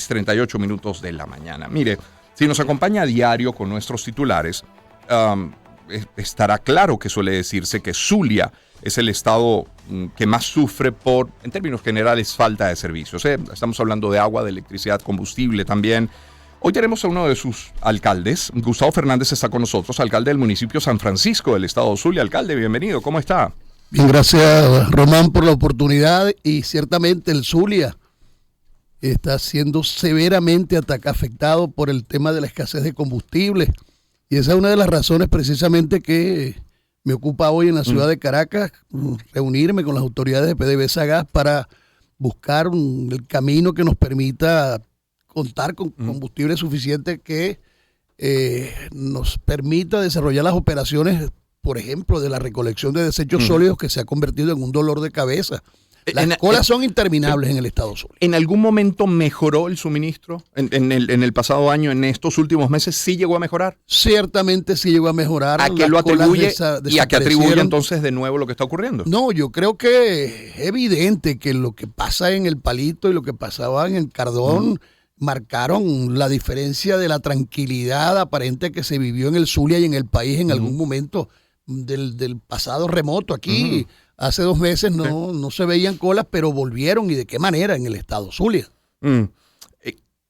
38 minutos de la mañana. Mire, si nos acompaña a diario con nuestros titulares, estará claro que suele decirse que Zulia es el estado que más sufre por, en términos generales, falta de servicios. Estamos hablando de agua, de electricidad, combustible también. Hoy tenemos a uno de sus alcaldes. Gustavo Fernández está con nosotros, alcalde del municipio San Francisco del estado de Zulia. Alcalde, bienvenido, ¿cómo está? Bien, gracias Román por la oportunidad, y ciertamente el Zulia está siendo severamente afectado por el tema de la escasez de combustible, y esa es una de las razones precisamente que me ocupa hoy en la ciudad de Caracas, reunirme con las autoridades de PDVSA Gas para buscar el camino que nos permita contar con combustible suficiente que nos permita desarrollar las operaciones, por ejemplo, de la recolección de desechos sólidos, que se ha convertido en un dolor de cabeza. Las colas son interminables en el estado Zulia. ¿En algún momento mejoró el suministro? ¿En el pasado año, en estos últimos meses, sí llegó a mejorar? Ciertamente sí llegó a mejorar. ¿A qué lo atribuye y a qué atribuye entonces de nuevo lo que está ocurriendo? No, yo creo que es evidente que lo que pasa en el Palito y lo que pasaba en el Cardón marcaron la diferencia de la tranquilidad aparente que se vivió en el Zulia y en el país en algún momento del pasado remoto. Aquí hace 2 meses no se veían colas, pero volvieron, y de qué manera, en el estado Zulia.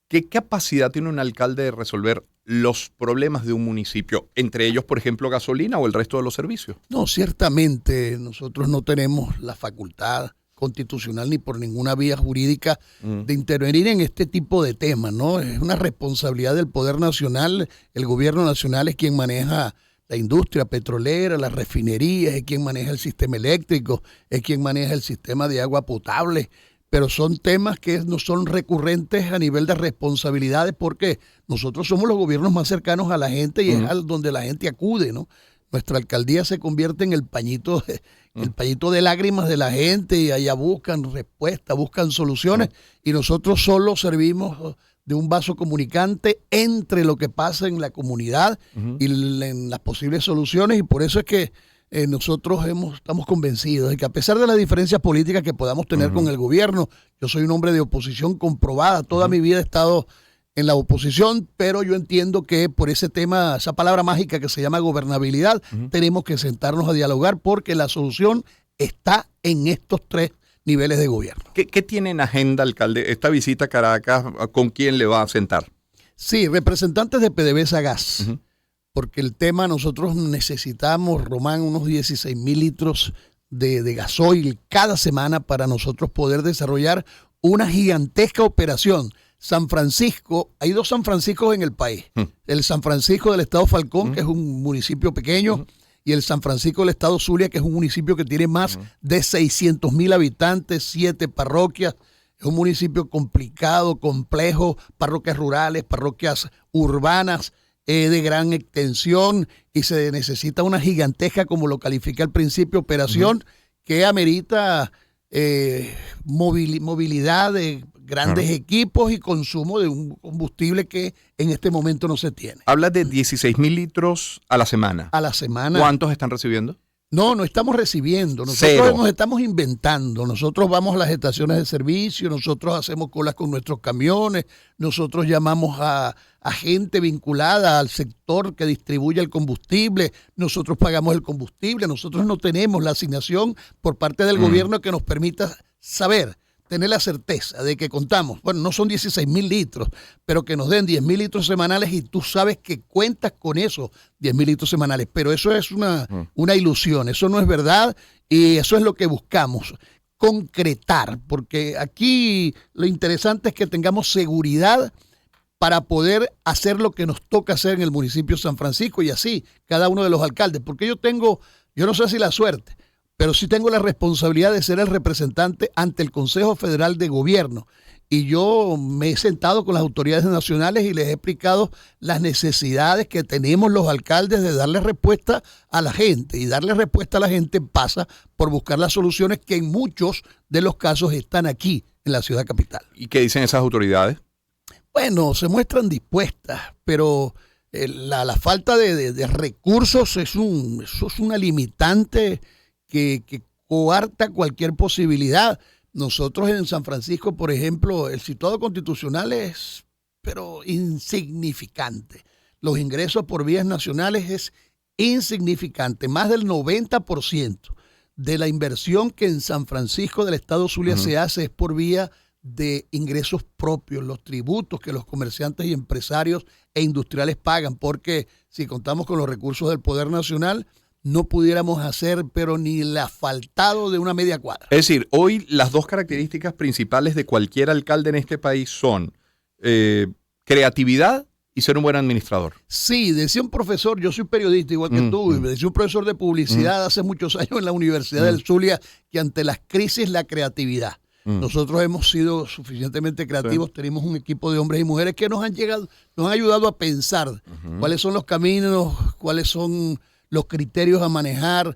¿Qué capacidad tiene un alcalde de resolver los problemas de un municipio, entre ellos, por ejemplo, gasolina o el resto de los servicios? No, ciertamente nosotros no tenemos la facultad constitucional ni por ninguna vía jurídica de intervenir en este tipo de temas, ¿no? Es una responsabilidad del Poder Nacional. El gobierno nacional es quien maneja la industria petrolera, las refinerías, es quien maneja el sistema eléctrico, es quien maneja el sistema de agua potable, pero son temas que no son recurrentes a nivel de responsabilidades, porque nosotros somos los gobiernos más cercanos a la gente y es donde la gente acude, ¿no? Nuestra alcaldía se convierte en el pañito de lágrimas de la gente, y allá buscan respuestas, buscan soluciones, y nosotros solo servimos de un vaso comunicante entre lo que pasa en la comunidad y en las posibles soluciones, y por eso es que nosotros estamos convencidos de que, a pesar de las diferencias políticas que podamos tener con el gobierno, yo soy un hombre de oposición comprobada, toda mi vida he estado en la oposición, pero yo entiendo que por ese tema, esa palabra mágica que se llama gobernabilidad, tenemos que sentarnos a dialogar, porque la solución está en estos 3 niveles de gobierno. ¿Qué tiene en agenda, alcalde, esta visita a Caracas? ¿Con quién le va a sentar? Sí, representantes de PDVSA Gas, porque el tema, nosotros necesitamos, Román, unos 16,000 litros de gasoil cada semana para nosotros poder desarrollar una gigantesca operación. San Francisco, hay 2 San Franciscos en el país. El San Francisco del estado Falcón, que es un municipio pequeño, y el San Francisco del estado Zulia, que es un municipio que tiene más de 600,000 habitantes, 7 parroquias. Es un municipio complicado, complejo, parroquias rurales, parroquias urbanas, de gran extensión, y se necesita una gigantesca, como lo califica al principio, operación que amerita movilidad de grandes equipos y consumo de un combustible que en este momento no se tiene. Habla de 16,000 litros a la semana. A la semana. ¿Cuántos están recibiendo? No estamos recibiendo. Nosotros nos estamos inventando. Nosotros vamos a las estaciones de servicio, nosotros hacemos colas con nuestros camiones, nosotros llamamos a gente vinculada al sector que distribuye el combustible, nosotros pagamos el combustible, nosotros no tenemos la asignación por parte del gobierno que nos permita tener la certeza de que contamos, bueno, no son 16,000 litros, pero que nos den 10,000 litros semanales, y tú sabes que cuentas con esos 10,000 litros semanales. Pero eso es una ilusión, eso no es verdad, y eso es lo que buscamos, concretar, porque aquí lo interesante es que tengamos seguridad para poder hacer lo que nos toca hacer en el municipio de San Francisco, y así cada uno de los alcaldes, porque yo no sé si la suerte, pero sí tengo la responsabilidad de ser el representante ante el Consejo Federal de Gobierno. Y yo me he sentado con las autoridades nacionales y les he explicado las necesidades que tenemos los alcaldes de darle respuesta a la gente. Y darle respuesta a la gente pasa por buscar las soluciones que en muchos de los casos están aquí, en la ciudad capital. ¿Y qué dicen esas autoridades? Bueno, se muestran dispuestas, pero la falta de recursos eso es una limitante que coarta cualquier posibilidad. Nosotros en San Francisco, por ejemplo, el situado constitucional es, pero insignificante. Los ingresos por vías nacionales es insignificante. Más del 90% de la inversión que en San Francisco del estado Zulia se hace es por vía de ingresos propios, los tributos que los comerciantes y empresarios e industriales pagan, porque si contamos con los recursos del Poder Nacional, no pudiéramos hacer, pero ni el asfaltado de una media cuadra. Es decir, hoy las dos características principales de cualquier alcalde en este país son creatividad y ser un buen administrador. Sí, decía un profesor, yo soy periodista igual que tú, y decía un profesor de publicidad hace muchos años en la Universidad del Zulia que ante las crisis la creatividad. Nosotros hemos sido suficientemente creativos, tenemos un equipo de hombres y mujeres que nos han ayudado a pensar cuáles son los caminos, cuáles son los criterios a manejar,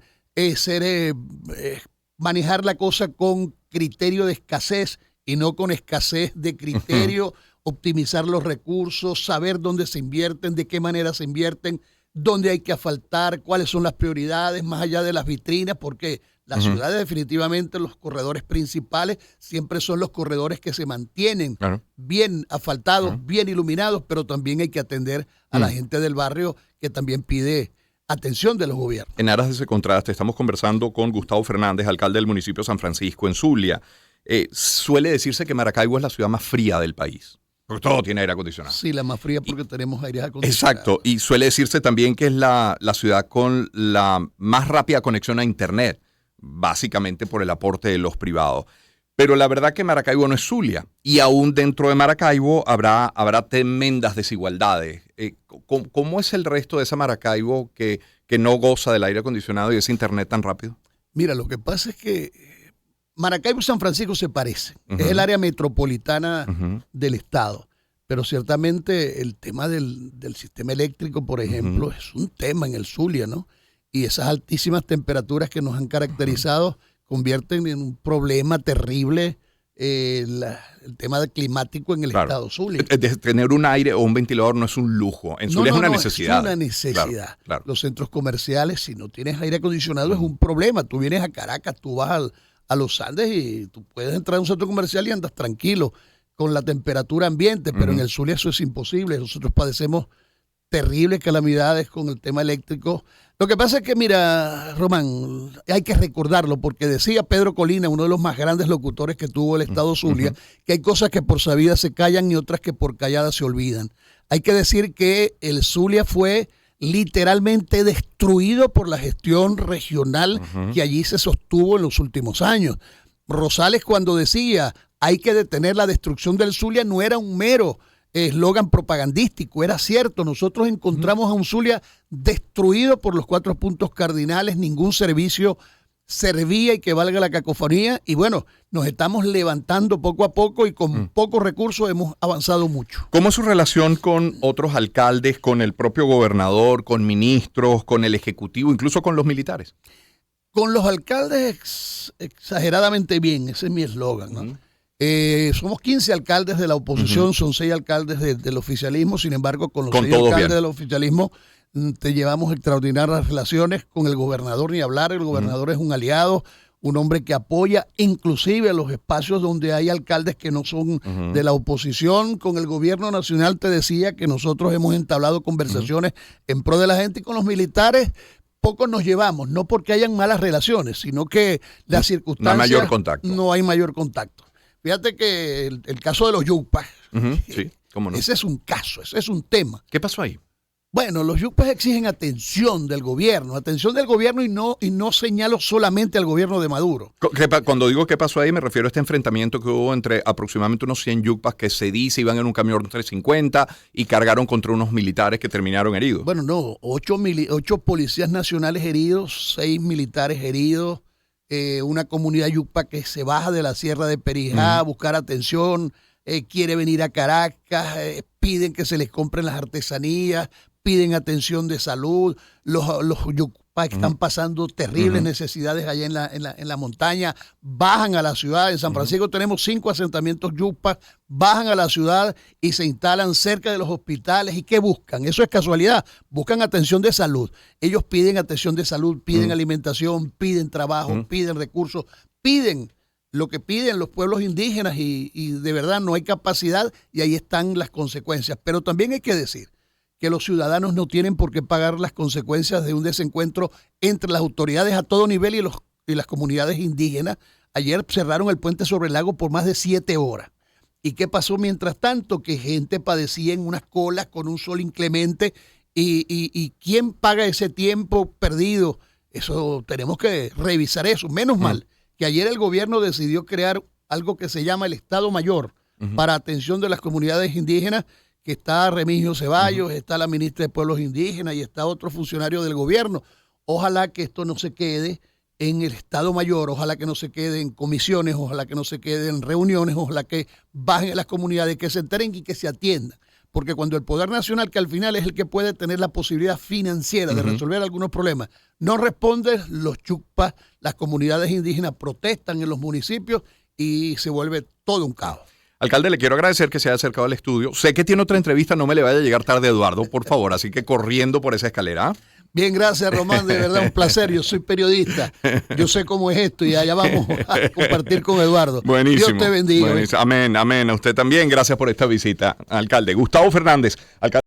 manejar la cosa con criterio de escasez y no con escasez de criterio, optimizar los recursos, saber dónde se invierten, de qué manera se invierten, dónde hay que asfaltar, cuáles son las prioridades, más allá de las vitrinas, porque las ciudades definitivamente, los corredores principales siempre son los corredores que se mantienen bien asfaltados, bien iluminados, pero también hay que atender a la gente del barrio que también pide atención de los gobiernos. En aras de ese contraste, estamos conversando con Gustavo Fernández, alcalde del municipio de San Francisco, en Zulia. Suele decirse que Maracaibo es la ciudad más fría del país, porque todo tiene aire acondicionado. Sí, la más fría porque tenemos aire acondicionado. Exacto, y suele decirse también que es la ciudad con la más rápida conexión a Internet, básicamente por el aporte de los privados. Pero la verdad que Maracaibo no es Zulia, y aún dentro de Maracaibo habrá tremendas desigualdades. ¿Cómo es el resto de esa Maracaibo que no goza del aire acondicionado y ese internet tan rápido? Mira, lo que pasa es que Maracaibo y San Francisco se parecen. Es el área metropolitana del estado. Pero ciertamente el tema del sistema eléctrico, por ejemplo, es un tema en el Zulia, ¿no? Y esas altísimas temperaturas que nos han caracterizado convierten en un problema terrible el tema climático en el estado Zulia. Tener un aire o un ventilador no es un lujo. En Zulia es una necesidad. Es una necesidad. Claro. Los centros comerciales, si no tienes aire acondicionado, es un problema. Tú vienes a Caracas, tú vas a los Andes y tú puedes entrar a un centro comercial y andas tranquilo con la temperatura ambiente, pero en el Zulia eso es imposible. Nosotros padecemos terribles calamidades con el tema eléctrico. Lo que pasa es que, mira, Román, hay que recordarlo, porque decía Pedro Colina, uno de los más grandes locutores que tuvo el estado Zulia, que hay cosas que por sabidas se callan y otras que por calladas se olvidan. Hay que decir que el Zulia fue literalmente destruido por la gestión regional que allí se sostuvo en los últimos años. Rosales, cuando decía hay que detener la destrucción del Zulia, no era un mero eslogan propagandístico, era cierto. Nosotros encontramos a un Zulia destruido por los 4 puntos cardinales, ningún servicio servía, y que valga la cacofonía, y bueno, nos estamos levantando poco a poco y con pocos recursos hemos avanzado mucho. ¿Cómo es su relación con otros alcaldes, con el propio gobernador, con ministros, con el ejecutivo, incluso con los militares? Con los alcaldes exageradamente bien, ese es mi eslogan, ¿no? Somos 15 alcaldes de la oposición, son 6 alcaldes del oficialismo, sin embargo, con los 6 alcaldes del oficialismo te llevamos extraordinarias relaciones. Con el gobernador ni hablar, el gobernador es un aliado, un hombre que apoya inclusive a los espacios donde hay alcaldes que no son de la oposición. Con el gobierno nacional te decía que nosotros hemos entablado conversaciones en pro de la gente, y con los militares poco nos llevamos, no porque hayan malas relaciones, sino que las circunstancias no hay mayor contacto. Fíjate que el caso de los yucpas, sí, cómo no. Ese es un caso, ese es un tema. ¿Qué pasó ahí? Bueno, los yucpas exigen atención del gobierno y no señalo solamente al gobierno de Maduro. Cuando digo qué pasó ahí, me refiero a este enfrentamiento que hubo entre aproximadamente unos 100 yucpas que se dice iban en un camión 350 y cargaron contra unos militares que terminaron heridos. Bueno, no, 8 policías nacionales heridos, 6 militares heridos. Una comunidad yucpa que se baja de la Sierra de Perijá a buscar atención, quiere venir a Caracas, piden que se les compren las artesanías, piden atención de salud. Los yucpas están pasando terribles necesidades allá en la montaña, bajan a la ciudad. En San Francisco tenemos 5 asentamientos yucpas, bajan a la ciudad y se instalan cerca de los hospitales. ¿Y qué buscan? Eso es casualidad. Buscan atención de salud. Ellos piden atención de salud, piden alimentación, piden trabajo, piden recursos, piden lo que piden los pueblos indígenas y de verdad no hay capacidad y ahí están las consecuencias. Pero también hay que decir que los ciudadanos no tienen por qué pagar las consecuencias de un desencuentro entre las autoridades a todo nivel y las comunidades indígenas. Ayer cerraron el puente sobre el lago por más de 7 horas. ¿Y qué pasó mientras tanto? Que gente padecía en unas colas con un sol inclemente y ¿quién paga ese tiempo perdido? Eso tenemos que revisar eso. Menos mal que ayer el gobierno decidió crear algo que se llama el Estado Mayor para atención de las comunidades indígenas, que está Remigio Ceballos, está la ministra de Pueblos Indígenas y está otro funcionario del gobierno. Ojalá que esto no se quede en el Estado Mayor, ojalá que no se quede en comisiones, ojalá que no se quede en reuniones, ojalá que bajen a las comunidades, que se enteren y que se atiendan. Porque cuando el Poder Nacional, que al final es el que puede tener la posibilidad financiera de resolver algunos problemas, no responde, los chupas, las comunidades indígenas protestan en los municipios y se vuelve todo un caos. Alcalde, le quiero agradecer que se haya acercado al estudio. Sé que tiene otra entrevista, no me le vaya a llegar tarde, Eduardo, por favor, así que corriendo por esa escalera. Bien, gracias, Román, de verdad un placer. Yo soy periodista, yo sé cómo es esto y allá vamos a compartir con Eduardo. Buenísimo. Dios te bendiga. Buenísimo. Amén, amén. A usted también, gracias por esta visita, alcalde. Gustavo Fernández, alcalde.